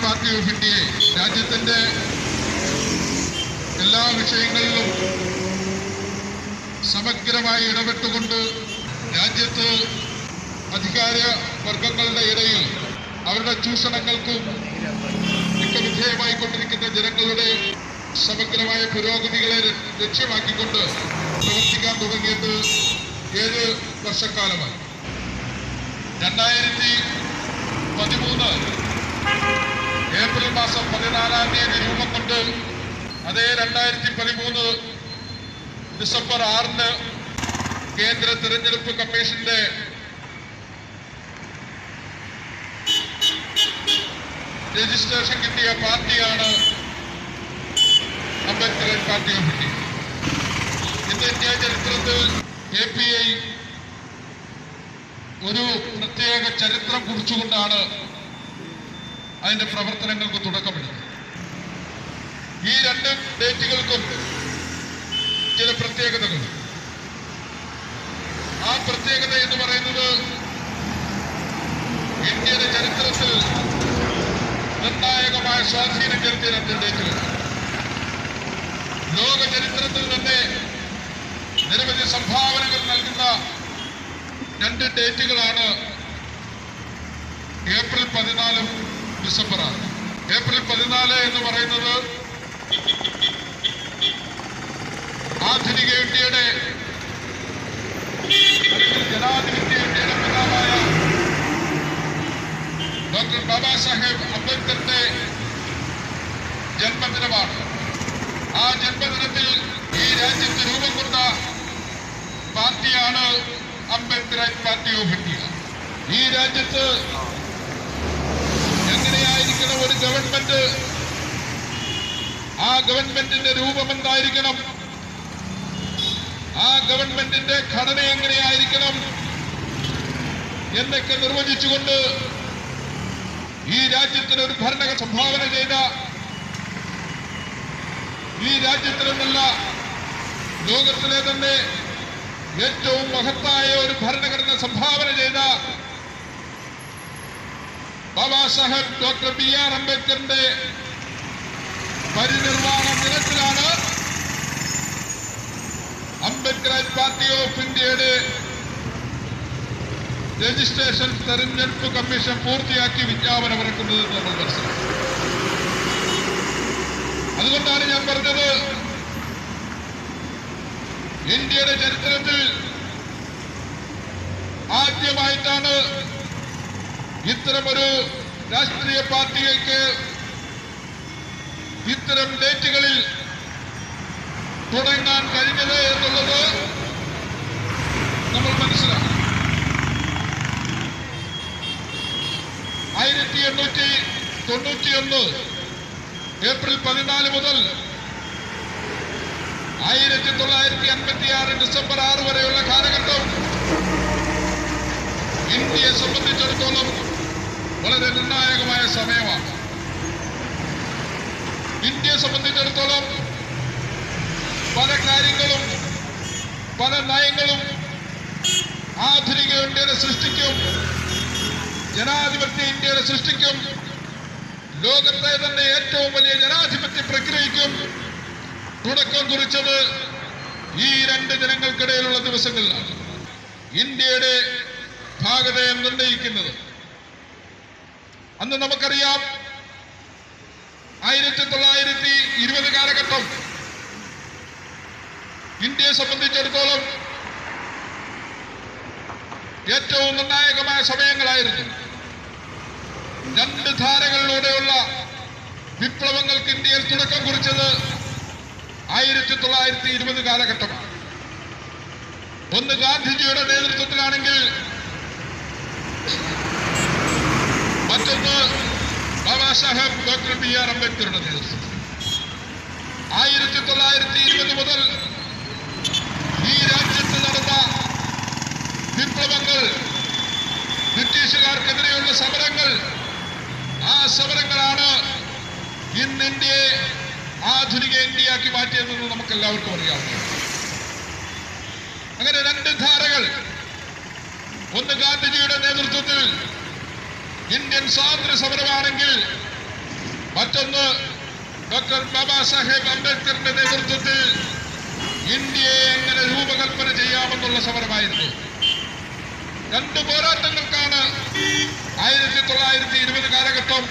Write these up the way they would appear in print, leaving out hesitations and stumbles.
Party of ഇന്ത്യയെ രാജ്യത്തിന്റെ എല്ലാ വിഷയങ്ങളിലും സമഗ്രമായി ഇടപെട്ടുകൊണ്ട് രാജ്യത്ത് അധികാര വർഗങ്ങളുടെ ഇടയിൽ അവരുടെ ചൂഷണങ്ങൾക്കും വിധേയമായിക്കൊണ്ടിരിക്കുന്ന ജനങ്ങളുടെ സമഗ്രമായ പുരോഗതികളെ ലക്ഷ്യമാക്കിക്കൊണ്ട് പ്രവർത്തിക്കാൻ തുടങ്ങിയിട്ട് 7 വർഷക്കാലമായി. 2013 ഏപ്രിൽ മാസം 14-ാം തീയതി രൂപം കൊണ്ട് അതേ 2013 ഡിസംബർ 6-ന് കേന്ദ്ര തിരഞ്ഞെടുപ്പ് കമ്മീഷന്റെ രജിസ്ട്രേഷൻ കിട്ടിയ പാർട്ടിയാണ് അംബേദ്കർ പാർട്ടി ഓഫ് ഇന്ത്യ. ഇന്ന് ഇന്ത്യ ചരിത്രത്തിൽ API ഒരു പ്രത്യേക ചരിത്രം കുറിച്ചുകൊണ്ടാണ് അതിന്റെ പ്രവർത്തനങ്ങൾക്ക് തുടക്കമിടുന്നത്. ഈ 2 ഡേറ്റുകൾക്കും ചില പ്രത്യേകതകൾ. ആ പ്രത്യേകത എന്ന് പറയുന്നത് ഇന്ത്യയുടെ ചരിത്രത്തിൽ നിർണായകമായ സ്വാധീനം ചെലുത്തിയ 2 ഡേറ്റുകൾ. ലോക ചരിത്രത്തിൽ തന്നെ നിരവധി സംഭാവനകൾ നൽകുന്ന 2 ഡേറ്റുകളാണ് ഏപ്രിൽ 14-ഉം ഡിസംബർ 6. ഏപ്രിൽ 14 എന്ന് പറയുന്നത് ആധുനിക ഇന്ത്യയുടെ ജനാധിപത്യ ഇന്ത്യയുടെ പിതാവായ ഡോക്ടർ ബാബാ സാഹേബ് അംബേദ്കറിന്റെ ജന്മദിനമാണ്. ആ ജന്മദിനത്തിൽ ഈ രാജ്യത്ത് രൂപം കൊണ്ട പാർട്ടിയാണ് അംബേദ്കർ പാർട്ടി ഓഫ് ഇന്ത്യ. ഈ രാജ്യത്ത് എങ്ങനെയായിരിക്കണം ഒരു ഗവൺമെന്റ്, ആ ഗവൺമെന്റിന്റെ രൂപം എന്തായിരിക്കണം, ആ ഗവൺമെന്റിന്റെ ഘടന എങ്ങനെയായിരിക്കണം എന്നൊക്കെ നിർവചിച്ചുകൊണ്ട് ഈ രാജ്യത്തിന് ഒരു ഭരണഘടന സംഭാവന ചെയ്ത, ഈ രാജ്യത്തിനെന്നല്ല ലോകത്തിലെ തന്നെ ഏറ്റവും മഹത്തായ ഒരു ഭരണഘടന സംഭാവന ചെയ്ത ബാബാ സാഹേബ് ഡോക്ടർ BR അംബേദ്കറിന്റെ പരിനിർവാണ ദിനത്തിലാണ് അംബേദ്കർ പാർട്ടി ഓഫ് ഇന്ത്യയുടെ രജിസ്ട്രേഷൻ തെരഞ്ഞെടുപ്പ് കമ്മീഷൻ പൂർത്തിയാക്കി വിജ്ഞാപനം ഇറക്കുന്നത് നമ്മൾ മനസ്സിലാക്കി. അതുകൊണ്ടാണ് ഞാൻ പറഞ്ഞത്, ഇന്ത്യയുടെ ചരിത്രത്തിൽ ആദ്യമായിട്ടാണ് ഇത്തരമൊരു രാഷ്ട്രീയ പാർട്ടികൾക്ക് ഇത്തരം ഡേറ്റുകളിൽ തുടങ്ങാൻ കഴിഞ്ഞത് എന്നുള്ളത് നമ്മൾ മനസ്സിലാക്കി. 1891 ഏപ്രിൽ 14 മുതൽ 1956 ഡിസംബർ 6 വരെയുള്ള കാലഘട്ടം ഇന്ത്യയെ സംബന്ധിച്ചിടത്തോളം വളരെ നിർണായകമായ സമയമാണ്. ഇന്ത്യയെ സംബന്ധിച്ചിടത്തോളം പല കാര്യങ്ങളും, പല നയങ്ങളും ആധുനിക ഇന്ത്യയുടെ സൃഷ്ടിക്കും, ജനാധിപത്യ ഇന്ത്യയുടെ സൃഷ്ടിക്കും, ലോകത്തെ തന്നെ ഏറ്റവും വലിയ ജനാധിപത്യ പ്രക്രിയയ്ക്കും തുടക്കം കുറിച്ചത് ഈ 2 ദിനങ്ങൾക്കിടയിലുള്ള ദിവസങ്ങളിലാണ്. ഇന്ത്യയുടെ ഭാഗതയെ നിർണയിക്കുന്നത് അന്ന് നമുക്കറിയാം, 1920 കാലഘട്ടം ഇന്ത്യയെ സംബന്ധിച്ചിടത്തോളം ഏറ്റവും നിർണായകമായ സമയങ്ങളായിരുന്നു. 2 ധാരകളിലൂടെയുള്ള വിപ്ലവങ്ങൾക്ക് ഇന്ത്യയിൽ തുടക്കം കുറിച്ചത് 1920 കാലഘട്ടമാണ്. ഒന്ന് ഗാന്ധിജിയുടെ നേതൃത്വത്തിലാണെങ്കിൽ മറ്റൊന്ന് ബാബാ സാഹേബ് ഡോക്ടർ BR അംബേദ്കറുടെ നേതൃത്വത്തിൽ. 1920 മുതൽ ഈ രാജ്യത്ത് നടന്ന വിപ്ലവങ്ങൾ, ബ്രിട്ടീഷുകാർക്കെതിരെയുള്ള സമരങ്ങൾ, ആ സമരങ്ങളാണ് ഇന്ന് ഇന്ത്യയെ ആധുനിക ഇന്ത്യയാക്കി മാറ്റിയതെന്ന് നമുക്കെല്ലാവർക്കും അറിയാവുന്നതാണ്. അങ്ങനെ 2 ധാരകൾ, ഒന്ന് ഗാന്ധിജിയുടെ നേതൃത്വത്തിൽ ഇന്ത്യൻ സ്വാതന്ത്ര്യ സമരമാണെങ്കിൽ മറ്റൊന്ന് ഡോക്ടർ ബാബാ സാഹേബ് അംബേദ്കറിന്റെ നേതൃത്വത്തിൽ ഇന്ത്യയെ എങ്ങനെ രൂപകൽപ്പന ചെയ്യാമെന്നുള്ള സമരമായിരുന്നു. രണ്ട് പോരാട്ടങ്ങൾക്കാണ് 1920 കാലഘട്ടം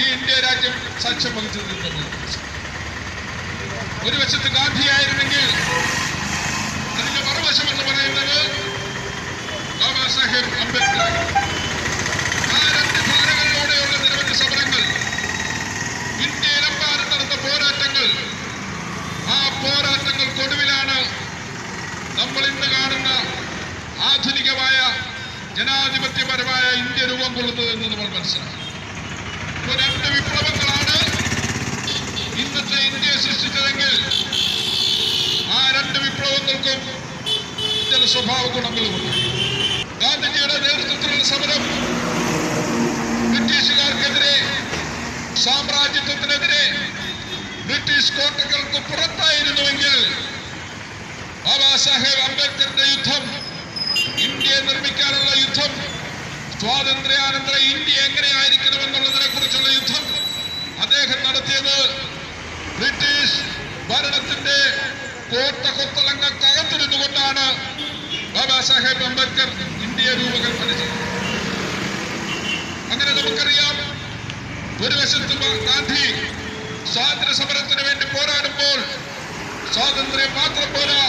ഈ ഇന്ത്യ രാജ്യം സാക്ഷ്യം വഹിച്ചു നിൽക്കുന്നത്. ഒരു വശത്ത് ഗാന്ധിയായിരുന്നെങ്കിൽ അതിന്റെ മറുവശം എന്ന് പറയുന്നത് ബാബാ സാഹേബ് അംബേദ്കർ. ആ രണ്ട് ധാരകളിലൂടെയുള്ള നിരവധി സമരങ്ങൾ, ഇന്ത്യയിലെമ്പാടും നടന്ന പോരാട്ടങ്ങൾ, ആ പോരാട്ടങ്ങൾക്കൊടുവിലാണ് നമ്മൾ ഇന്ന് കാണുന്ന ആധുനികമായ ജനാധിപത്യപരമായ ഇന്ത്യ രൂപം കൊള്ളുന്നത് എന്ന് നമ്മൾ മനസ്സിലാക്കി. രണ്ട് വിപ്ലവങ്ങളാണ് ഇന്നത്തെ ഇന്ത്യയെ സൃഷ്ടിച്ചതെങ്കിൽ ആ രണ്ട് വിപ്ലവങ്ങൾക്കും ചില സ്വഭാവ ഗുണങ്ങളുമുണ്ട്. ഗാന്ധിജിയുടെ നേതൃത്വത്തിലുള്ള സമരം ബ്രിട്ടീഷുകാർക്കെതിരെ, സാമ്രാജ്യത്വത്തിനെതിരെ, ബ്രിട്ടീഷ് കോട്ടകൾക്ക് പുറത്തായിരുന്നുവെങ്കിൽ ബാബാ സാഹേബ് അംബേദ്കറിന്റെ യുദ്ധം, ഇന്ത്യയെ നിർമ്മിക്കാനുള്ള യുദ്ധം, സ്വാതന്ത്ര്യാനന്തര ഇന്ത്യ എങ്ങനെയായിരിക്കണമെന്നുള്ളതിനെ കുറിച്ചുള്ള യുദ്ധം അദ്ദേഹം നടത്തിയത് ബ്രിട്ടീഷ് ഭരണത്തിന്റെ കോട്ട കൊത്തളങ്ങൾക്കകത്തിരുന്നു കൊണ്ടാണ് ബാബാ സാഹേബ് അംബേദ്കർ ഇന്ത്യയെ രൂപകൽപ്പന ചെയ്തത്. അങ്ങനെ നമുക്കറിയാം, ഒരു വശത്ത് ഗാന്ധി സ്വാതന്ത്ര്യ സമരത്തിന് വേണ്ടി പോരാടുമ്പോൾ സ്വാതന്ത്ര്യം മാത്രം പോരാ,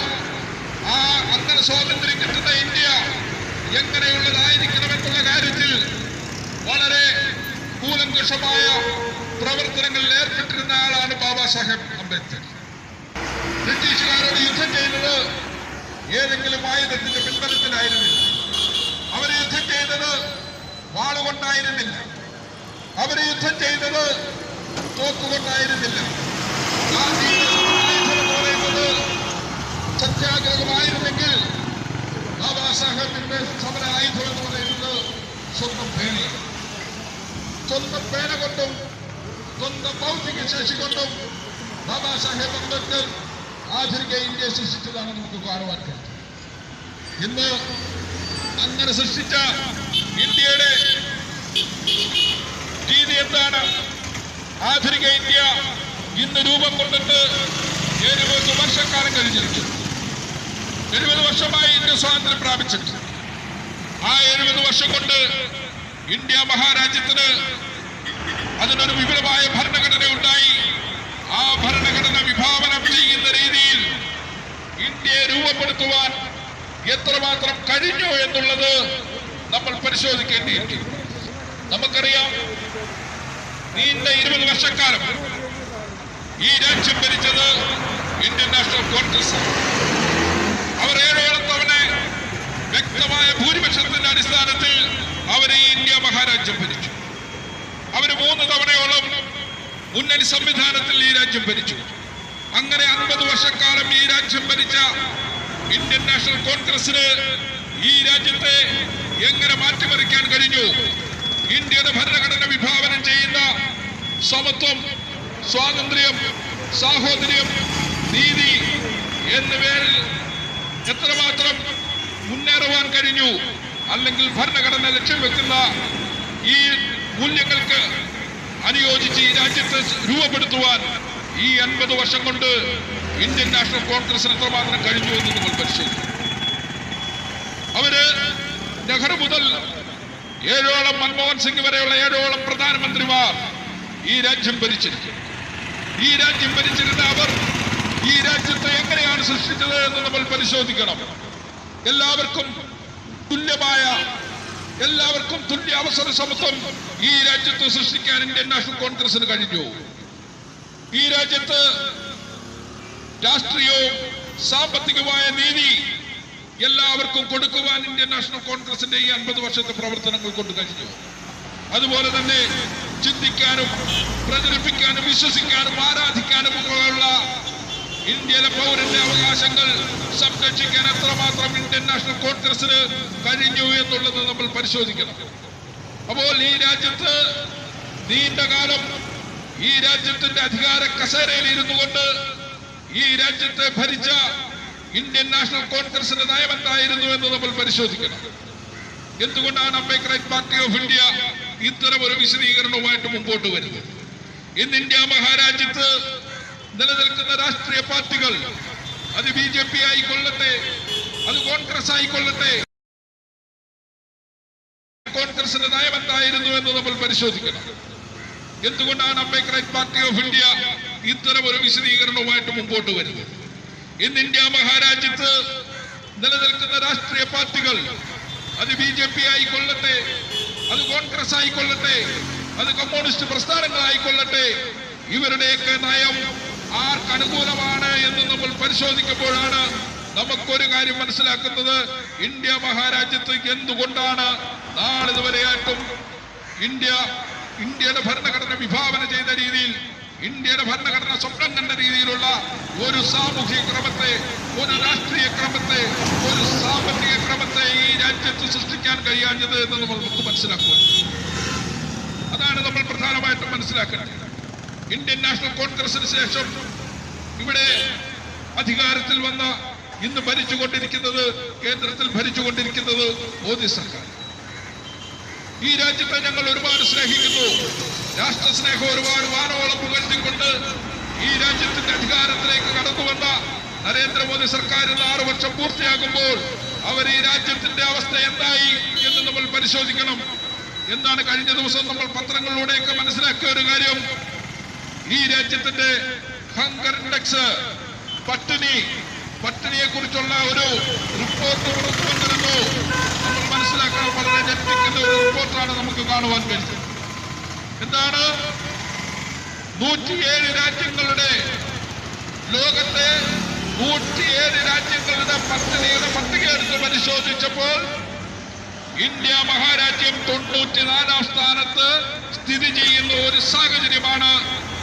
ആ അങ്ങനെ സ്വാതന്ത്ര്യം കിട്ടുന്ന ഇന്ത്യ എങ്ങനെയുള്ളതായിരിക്കണമെന്നുള്ള കാര്യത്തിൽ വളരെ കൂലങ്കഷമായ പ്രവർത്തനങ്ങളിൽ ഏർപ്പെട്ടിരുന്ന ആളാണ് ബാബാ സാഹേബ് അംബേദ്കർ. ബ്രിട്ടീഷുകാരോട് യുദ്ധം ചെയ്യുന്നത് ഏതെങ്കിലും ആയുധത്തിന്റെ പിൻബലത്തിലായിരുന്നില്ല. അവര് യുദ്ധം ചെയ്തത് വാളുകൊണ്ടായിരുന്നില്ല, അവര് യുദ്ധം ചെയ്തത് തോക്കുകൊണ്ടായിരുന്നില്ല. പറയുന്നത് സത്യാഗ്രഹമായിരുന്നെങ്കിൽ ബാബാ സാഹേബിന്റെ സമര ആയുധം എന്ന് പറയുന്നത് സ്വന്തം പേനയാണ്. സ്വന്തം പേന കൊണ്ടും സ്വന്തം ഭൗതിക ശേഷി കൊണ്ടും ബാബാ സാഹേബ് അംബേദ്കർ ആധുനിക ഇന്ത്യയെ സൃഷ്ടിച്ചതാണ് നമുക്ക് കാണുവാൻ കഴിയും. ഇന്ന് അങ്ങനെ സൃഷ്ടിച്ച ഇന്ത്യയുടെ രീതി എന്താണ്? ആധുനിക ഇന്ത്യ ഇന്ന് രൂപം കൊണ്ടിട്ട് 70 വർഷക്കാലം കഴിഞ്ഞിരിക്കുന്നു. 70 വർഷമായി ഇന്ത്യ സ്വാതന്ത്ര്യം പ്രാപിച്ചിട്ട്. ആ 70 വർഷം കൊണ്ട് ഇന്ത്യ മഹാരാജ്യത്തിന് അതിനൊരു വിപുലമായ ഭരണഘടന ഉണ്ടായി. ആ ഭരണഘടന വിഭാവനം ചെയ്യുന്ന രീതിയിൽ ഇന്ത്യയെ രൂപപ്പെടുത്തുവാൻ എത്രമാത്രം കഴിഞ്ഞു എന്നുള്ളത് നമ്മൾ പരിശോധിക്കേണ്ടിയിരിക്കുന്നു. നമുക്കറിയാം, നീണ്ട 20 വർഷക്കാലം ഈ രാജ്യം ഭരിച്ചത് ഇന്ത്യൻ നാഷണൽ കോൺഗ്രസ്. അവർ 7 തവണ വ്യക്തമായ ഭൂരിപക്ഷത്തിന്റെ അടിസ്ഥാനത്തിൽ അവരെ ഇന്ത്യ മഹാരാജ്യം ഭരിച്ചു. അവർ 3 തവണയോളം മുന്നണി സംവിധാനത്തിൽ ഈ രാജ്യം ഭരിച്ചു. അങ്ങനെ 50 വർഷക്കാലം ഈ രാജ്യം ഭരിച്ച ഇന്ത്യൻ നാഷണൽ കോൺഗ്രസിന് ഈ രാജ്യത്തെ എങ്ങനെ മാറ്റിമറിക്കാൻ കഴിഞ്ഞു? ഇന്ത്യയുടെ ഭരണഘടന വിഭാവനം ചെയ്യുന്ന സമത്വം, സ്വാതന്ത്ര്യം, സാഹോദര്യം, നീതി എന്നിവയിൽ എത്രമാത്രം മുന്നേറുവാൻ കഴിഞ്ഞു? അല്ലെങ്കിൽ ഭരണഘടന ലക്ഷ്യം വെക്കുന്ന ഈ മൂല്യങ്ങൾക്ക് അനുയോജിച്ച് ഈ രാജ്യത്തെ രൂപപ്പെടുത്തുവാൻ ഈ 50 വർഷം കൊണ്ട് ഇന്ത്യൻ നാഷണൽ കോൺഗ്രസിന് എത്രമാത്രം കഴിഞ്ഞു എന്ന് നമ്മൾ പരിശോധിക്കും. അവര് നെഹ്റു മുതൽ 7 മൻമോഹൻ സിംഗ് വരെയുള്ള 7 പ്രധാനമന്ത്രിമാർ ഈ രാജ്യം ഭരിച്ചിരിക്കും. ഈ രാജ്യം ഭരിച്ചിരുന്ന അവർ ഈ രാജ്യത്തെ എങ്ങനെയാണ് സൃഷ്ടിച്ചത് എന്ന് നമ്മൾ പരിശോധിക്കണം. എല്ലാവർക്കും തുല്യമായ, എല്ലാവർക്കും തുല്യ അവസര സമത്വം ഈ രാജ്യത്ത് സൃഷ്ടിക്കാൻ ഇന്ത്യൻ നാഷണൽ കോൺഗ്രസിന് കഴിഞ്ഞു. ഈ രാജ്യത്ത് രാഷ്ട്രീയവും സാമ്പത്തികമായ നീതി എല്ലാവർക്കും കൊടുക്കുവാൻ ഇന്ത്യൻ നാഷണൽ കോൺഗ്രസിന്റെ ഈ 50 വർഷത്തെ പ്രവർത്തനങ്ങൾ കൊണ്ട് കഴിഞ്ഞു. അതുപോലെ തന്നെ ചിന്തിക്കാനും പ്രചരിപ്പിക്കാനും വിശ്വസിക്കാനും ആരാധിക്കാനും ഒക്കെയുള്ള ഇന്ത്യയിലെ പൗരന്റെ അവകാശങ്ങൾ സംരക്ഷിക്കാൻ എത്രമാത്രം ഇന്ത്യൻ നാഷണൽ കോൺഗ്രസിന് കഴിഞ്ഞു എന്നുള്ളത് നമ്മൾ പരിശോധിക്കണം. അപ്പോൾ ഈ രാജ്യത്ത് നീണ്ട കാലം ഈ രാജ്യത്തിന്റെ അധികാര കസേരയിൽ ഇരുന്നു കൊണ്ട് ഈ രാജ്യത്തെ ഭരിച്ച ഇന്ത്യൻ നാഷണൽ കോൺഗ്രസിന്റെ നയം എന്തായിരുന്നു എന്ന് നമ്മൾ പരിശോധിക്കണം. എന്തുകൊണ്ടാണ് അംബേദ്കർ പാർട്ടി ഓഫ് ഇന്ത്യ ഇത്തരം ഒരു വിശദീകരണവുമായിട്ട് മുമ്പോട്ട് വരുന്നത്? ഇന്ന് ഇന്ത്യ മഹാരാജ്യത്ത് നിലനിൽക്കുന്ന രാഷ്ട്രീയ പാർട്ടികൾ, അത് BJP ആയിക്കൊള്ളട്ടെ, അത് കോൺഗ്രസ് ആയിക്കൊള്ളട്ടെ, കോൺഗ്രസിന്റെ നയം എന്തായിരുന്നു എന്ന് നമ്മൾ പരിശോധിക്കണം. എന്തുകൊണ്ടാണ് അംബേദ്കർ പാർട്ടി ഓഫ് ഇന്ത്യ ഇത്തരം ഒരു വിശദീകരണവുമായിട്ട് മുമ്പോട്ട് വരുന്നത്? ഇന്ന് ഇന്ത്യ മഹാരാജ്യത്ത് നിലനിൽക്കുന്ന രാഷ്ട്രീയ പാർട്ടികൾ, അത് BJP ആയിക്കൊള്ളട്ടെ, അത് കോൺഗ്രസ് ആയിക്കൊള്ളട്ടെ, അത് കമ്മ്യൂണിസ്റ്റ് പ്രസ്ഥാനങ്ങളായിക്കൊള്ളട്ടെ, ഇവരുടെയൊക്കെ നയം ആർക്ക് അനുകൂലമാണ് എന്ന് നമ്മൾ പരിശോധിക്കുമ്പോഴാണ് നമുക്കൊരു കാര്യം മനസ്സിലാക്കുന്നത്. ഇന്ത്യ മഹാരാജ്യത്ത് എന്തുകൊണ്ടാണ് നാളിതുവരെയായിട്ടും ഇന്ത്യയുടെ ഭരണഘടന വിഭാവന ചെയ്ത രീതിയിൽ, ഇന്ത്യയുടെ ഭരണഘടന സ്വപ്നം കണ്ട രീതിയിലുള്ള ഒരു സാമൂഹിക ക്രമത്തെ, ഒരു രാഷ്ട്രീയ ക്രമത്തെ, ഒരു സാമ്പത്തിക ക്രമത്തെ ഈ രാജ്യത്ത് സൃഷ്ടിക്കാൻ കഴിയാഞ്ഞത് എന്ന് നമുക്ക് മനസ്സിലാക്കുക. അതാണ് നമ്മൾ പ്രധാനമായിട്ടും മനസ്സിലാക്കേണ്ടത്. ഇന്ത്യൻ നാഷണൽ കോൺഗ്രസിന് ശേഷം ഇവിടെ അധികാരത്തിൽ വന്ന, ഇന്ന് ഭരിച്ചുകൊണ്ടിരിക്കുന്നത്, കേന്ദ്രത്തിൽ ഭരിച്ചുകൊണ്ടിരിക്കുന്നത് മോദി സർക്കാർ. ഈ രാജ്യത്തെ ഞങ്ങൾ ഒരുപാട് സ്നേഹിക്കുന്നു. രാഷ്ട്ര സ്നേഹം ഒരുപാട് വാനോളം പുകഴ്ത്തിക്കൊണ്ട് ഈ രാജ്യത്തിന്റെ അധികാരത്തിലേക്ക് കടന്നുവന്ന നരേന്ദ്രമോദി സർക്കാർ 6 വർഷം പൂർത്തിയാകുമ്പോൾ അവർ ഈ രാജ്യത്തിന്റെ അവസ്ഥ എന്തായി എന്ന് നമ്മൾ പരിശോധിക്കണം. എന്താണ് കഴിഞ്ഞ ദിവസം നമ്മൾ പത്രങ്ങളിലൂടെയൊക്കെ മനസ്സിലാക്കിയ ഒരു കാര്യം? ഈ രാജ്യത്തിന്റെ ഹങ്കർ ഇൻഡെക്സ്, പട്ടിണിയെ കുറിച്ചുള്ള ഒരു റിപ്പോർട്ട് പുറത്തുവന്നിരുന്നു. നമ്മൾ മനസ്സിലാക്കാൻ വളരെ ഞെട്ടിക്കുന്ന ഒരു റിപ്പോർട്ടാണ് നമുക്ക് കാണുവാൻ കഴിയുന്നത്. എന്താണ്? 107 രാജ്യങ്ങളുടെ, ലോകത്തെ 107 രാജ്യങ്ങളുടെ പട്ടിണിയുടെ പട്ടിക എടുത്ത് പരിശോധിച്ചപ്പോൾ ഇന്ത്യ മഹാരാജ്യം 94ാം സ്ഥാനത്ത് സ്ഥിതി ചെയ്യുന്ന ഒരു സാഹചര്യമാണ്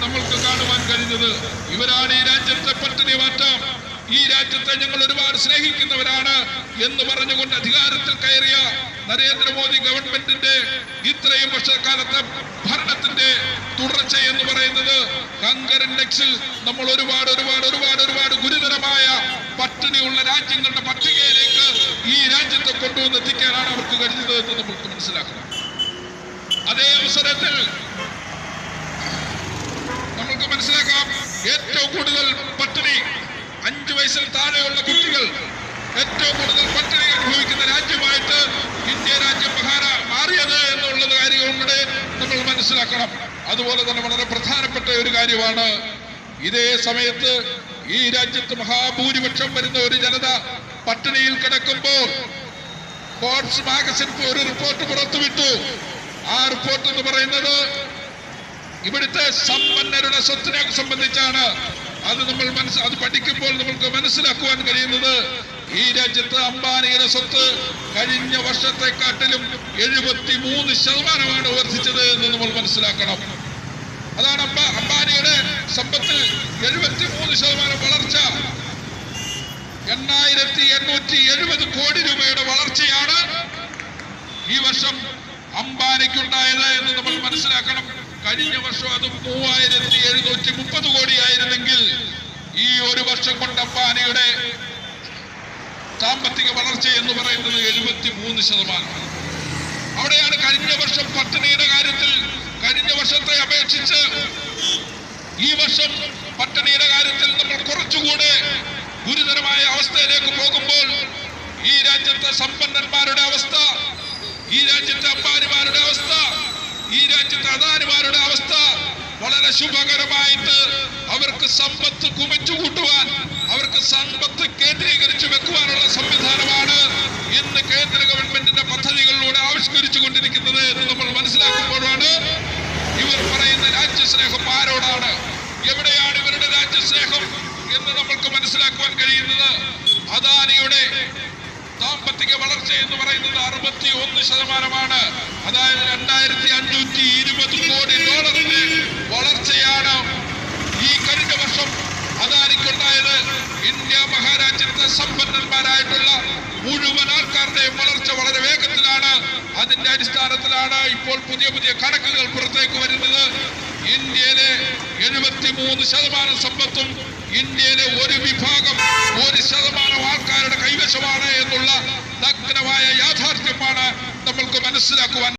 നമ്മൾക്ക് കാണുവാൻ കഴിഞ്ഞത്. ഇവരാണ് ഈ രാജ്യത്തെ പട്ടിണി മാറ്റം, ഈ രാജ്യത്തെ ഞങ്ങൾ ഒരുപാട് സ്നേഹിക്കുന്നവരാണ് എന്ന് പറഞ്ഞുകൊണ്ട് അധികാരത്തിൽ കയറിയ നരേന്ദ്രമോദി ഗവൺമെന്റിന്റെ ഇത്രയും വർഷക്കാലത്തെ ഭരണത്തിന്റെ തുടർച്ച എന്ന് പറയുന്നത് ഹങ്കർ ഇൻഡെക്സിൽ നമ്മൾ ഒരുപാട് ഗുരുതരമായ പട്ടിണിയുള്ള രാജ്യങ്ങളുടെ പട്ടികയിലേക്ക് ഈ രാജ്യത്തെ കൊണ്ടുവന്നെത്തിക്കാനാണ് അവർക്ക് കഴിഞ്ഞത് എന്ന് നമുക്ക് മനസ്സിലാക്കണം. അതേ അവസരത്തിൽ നമുക്ക് മനസ്സിലാക്കാം, ഏറ്റവും കൂടുതൽ പട്ടിണി 5 വയസ്സിൽ താഴെയുള്ള കുട്ടികൾ ഏറ്റവും കൂടുതൽ പട്ടിണി അനുഭവിക്കുന്ന രാജ്യമായിട്ട് ഇന്ത്യ രാജ്യം മാറിയത് എന്നുള്ള കാര്യവും കൂടെ നമ്മൾ മനസ്സിലാക്കണം. അതുപോലെ തന്നെ വളരെ പ്രധാനപ്പെട്ട ഒരു കാര്യമാണ്, ഇതേ സമയത്ത് ഈ രാജ്യത്ത് മഹാഭൂരിപക്ഷം വരുന്ന ഒരു ജനത പട്ടിണിയിൽ കിടക്കുമ്പോൾ ഫോർബ്സ് മാഗസിൻ ഒരു റിപ്പോർട്ട് പുറത്തുവിട്ടു. ആ റിപ്പോർട്ട് എന്ന് പറയുന്നത് ഇവിടുത്തെ സമ്പന്നരുടെ സ്വത്തിനെ സംബന്ധിച്ചാണ്. അത് പഠിക്കുമ്പോൾ നമുക്ക് മനസ്സിലാക്കുവാൻ കഴിയുന്നത്, ഈ രാജ്യത്ത് അംബാനിയുടെ സ്വത്ത് കഴിഞ്ഞ വർഷത്തെക്കാട്ടിലും 73% വർദ്ധിച്ചത് എന്ന് നമ്മൾ മനസ്സിലാക്കണം. അതാണ് അംബാനിയുടെ സമ്പത്തിൽ 73% വളർച്ച. 8870 കോടി രൂപയുടെ വളർച്ചയാണ് ഈ വർഷം അംബാനിക്കുണ്ടായത് എന്ന് നമ്മൾ മനസ്സിലാക്കണം. കഴിഞ്ഞ വർഷം അത് 3730 കോടിയായിരുന്നെങ്കിൽ ഈ ഒരു വർഷം കൊണ്ട് അംബാനിയുടെ സാമ്പത്തിക വളർച്ച എന്ന് പറയുന്നത് 73%. അവിടെയാണ് കഴിഞ്ഞ വർഷം പട്ടിണിയുടെ കാര്യത്തിൽ കഴിഞ്ഞ വർഷത്തെ അപേക്ഷിച്ച് ഈ വർഷം പട്ടിണിയുടെ കാര്യത്തിൽ നമ്മൾ കുറച്ചുകൂടെ ഗുരുതരമായ അവസ്ഥയിലേക്ക് പോകുമ്പോൾ ഈ രാജ്യത്തെ സമ്പന്നന്മാരുടെ അവസ്ഥ, ഈ രാജ്യത്തെ അംബാനിമാരുടെ അവസ്ഥ, ഈ രാജ്യത്തെ അദാനിമാരുടെ അവസ്ഥ വളരെ ശുഭകരമായിട്ട് അവർക്ക് സമ്പത്ത് കുമിച്ചു കൂട്ടുവാൻ, അവർക്ക് സമ്പത്ത് കേന്ദ്രീകരിച്ചു വെക്കുവാനുള്ള സംവിധാനമാണ് ഇന്ന് കേന്ദ്ര ഗവൺമെന്റിന്റെ പദ്ധതികളിലൂടെ ആവിഷ്കരിച്ചു കൊണ്ടിരിക്കുന്നത് എന്ന് നമ്മൾ മനസ്സിലാക്കുമ്പോഴാണ് ഇവർ പറയുന്ന രാജ്യസ്നേഹം ആരോടാണ്, എവിടെയാണ് ഇവരുടെ രാജ്യസ്നേഹം എന്ന് നമ്മൾക്ക് മനസ്സിലാക്കുവാൻ കഴിയുന്നത്. അദാനിയുടെ സാമ്പത്തിക വളർച്ച എന്ന് പറയുന്നത് 61%. അതായത് $2520 കോടി വളർച്ചയാണ് ഈ കഴിഞ്ഞ വർഷം അദാനിക്കുണ്ടായത്. ഇന്ത്യ മഹാരാജ്യത്തെ സമ്പന്നന്മാരായിട്ടുള്ള മുഴുവൻ ആൾക്കാരുടെയും വളർച്ച വളരെ വേഗത്തിലാണ്. അതിന്റെ അടിസ്ഥാനത്തിലാണ് ഇപ്പോൾ പുതിയ കണക്കുകൾ പുറത്തേക്ക് വരുന്നത്. ഇന്ത്യയിലെ 73% സമ്പത്തും ഇന്ത്യയിലെ ഒരു വിഭാഗം 1% ആൾക്കാരുടെ കൈവശമാണ് എന്നുള്ള നഗ്നമായ യാഥാർത്ഥ്യമാണ് നമ്മൾക്ക് മനസ്സിലാക്കുവാൻ